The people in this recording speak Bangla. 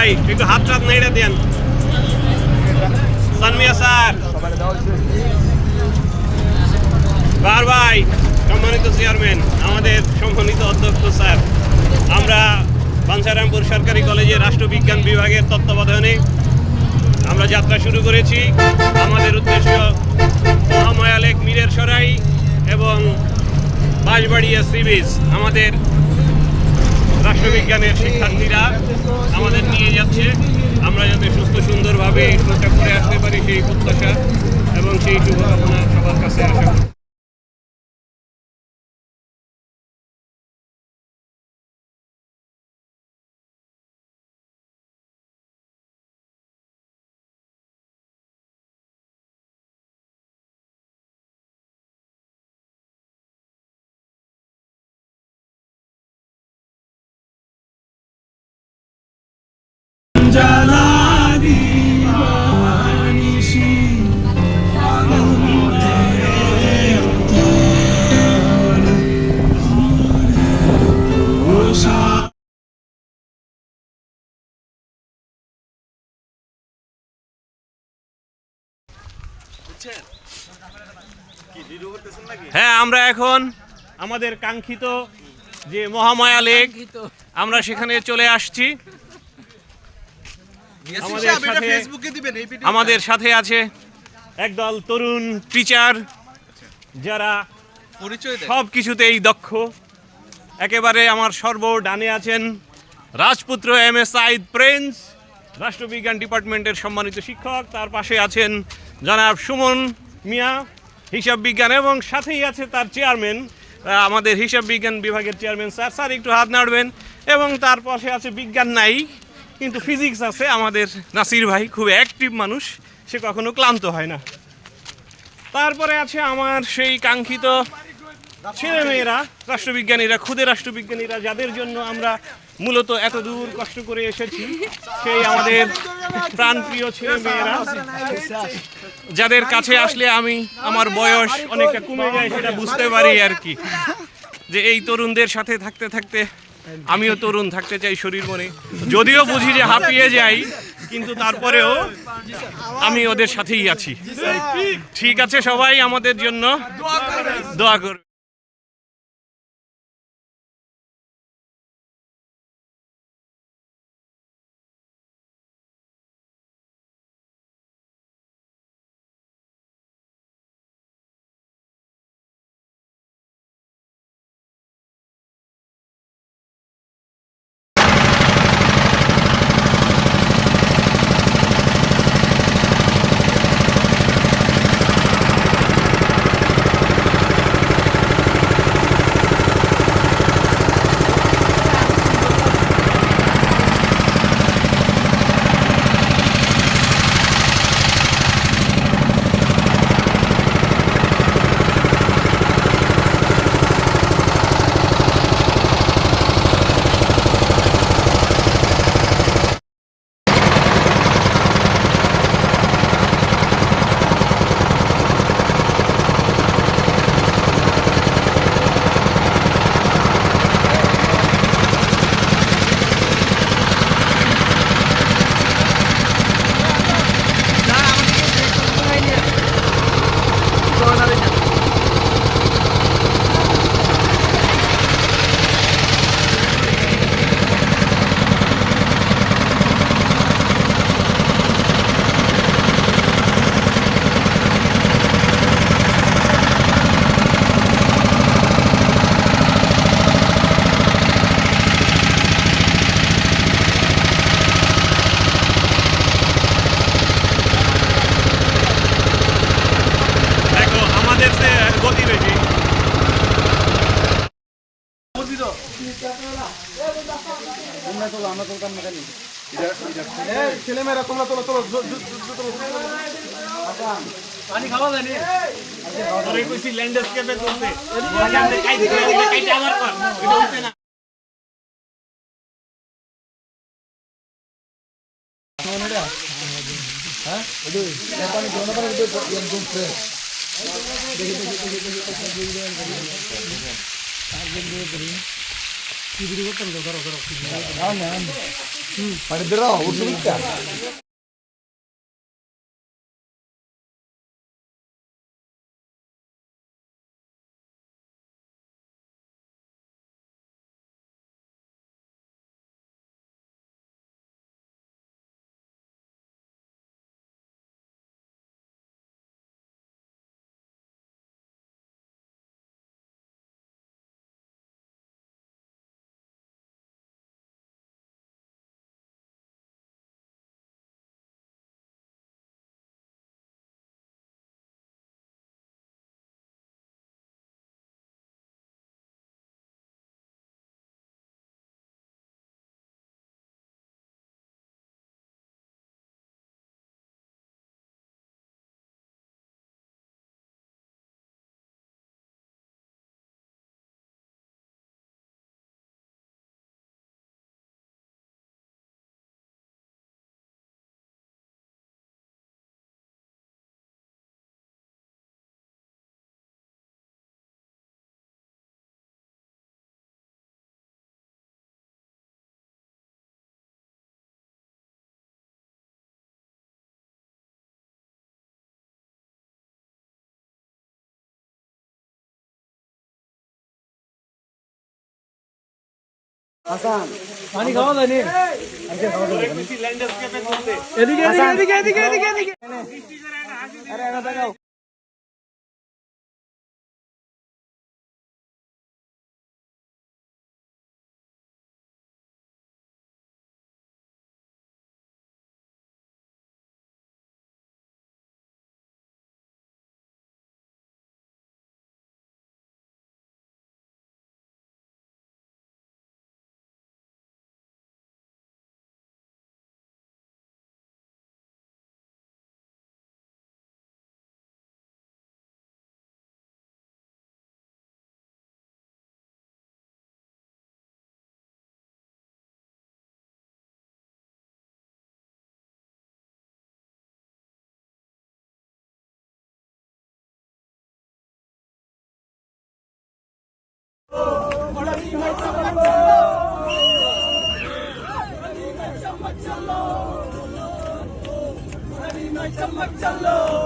ভাই একটু হাত টাত নেড়ে দেন। সানমিয়া স্যার, বার ভাই, সম্মানিত চেয়ারম্যান, আমাদের সম্মানিত অধ্যক্ষ স্যার, আমরা বাঞ্ছারামপুর সরকারি কলেজের রাষ্ট্রবিজ্ঞান বিভাগের তত্ত্বাবধানে আমরা যাত্রা শুরু করেছি। আমাদের উদ্দেশ্য মহামায়া লেক, মীরের সরাই এবং বাঁশবাড়িয়া সি বিচ। আমাদের রাষ্ট্রবিজ্ঞানের শিক্ষার্থীরা আমাদের নিয়ে যাচ্ছে। আমরা যাতে সুস্থ সুন্দরভাবে এই ট্যুরটা করে আসতে পারি সেই প্রত্যাশা এবং সেই শুভকামনা সবার কাছে আশা করি। হ্যাঁ, আমরা এখন আমাদের কাঙ্ক্ষিত যে মহামায়া লেক, আমরা সেখানে চলে আসছি। আমাদের সাথে আছে একদল তরুণ টিচার যারা সব কিছুতেই দক্ষ। একেবারে আমার ডানে আছেন রাজপুত্র এম এস সাইদ প্রিন্স, রাষ্ট্রবিজ্ঞান ডিপার্টমেন্টের সম্মানিত শিক্ষক। তার পাশে আছেন জনাব সুমন মিয়া, হিসাব বিজ্ঞান, এবং সাথেই আছে তার চেয়ারম্যান, আমাদের হিসাব বিজ্ঞান বিভাগের চেয়ারম্যান স্যার। স্যার একটু হাত নাড়বেন। এবং তার পাশে আছে বিজ্ঞান নাই কিন্তু ফিজিক্স আছে, আমাদের নাসির ভাই, খুব অ্যাক্টিভ মানুষ, সে কখনো ক্লান্ত হয় না। তারপরে আছে আমার সেই কাঙ্ক্ষিত ছেলেমেয়েরা, রাষ্ট্রবিজ্ঞানীরা, ক্ষুদে রাষ্ট্রবিজ্ঞানীরা, যাদের জন্য আমরা মূলত এত দূর কষ্ট করে এসেছি। সেই আমাদের প্রাণপ্রিয় ছেলেমেয়েরা, যাদের কাছে আসলে আমার বয়স অনেকটা কমে যায়, সেটা বুঝতে পারি আর কি। যে এই তরুণদের সাথে থাকতে থাকতে আমিও তরুণ থাকতে চাই শরীর মনে, যদিও বুঝি যে হাঁপিয়ে যাই, কিন্তু তারপরেও আমি ওদের সাথেই আছি। ঠিক আছে, সবাই আমাদের জন্য দোয়া করবে। ছেলেমেয়েরা তোমরা তোলো তোলো পানি খাওয়া যায়নি ল্যান্ডস্কেপে তুলতে পানি খাওয়া যায়নি এদিকে এদিকে এদিকে এদিকে এদিকে আরে এটা দেখাও चलो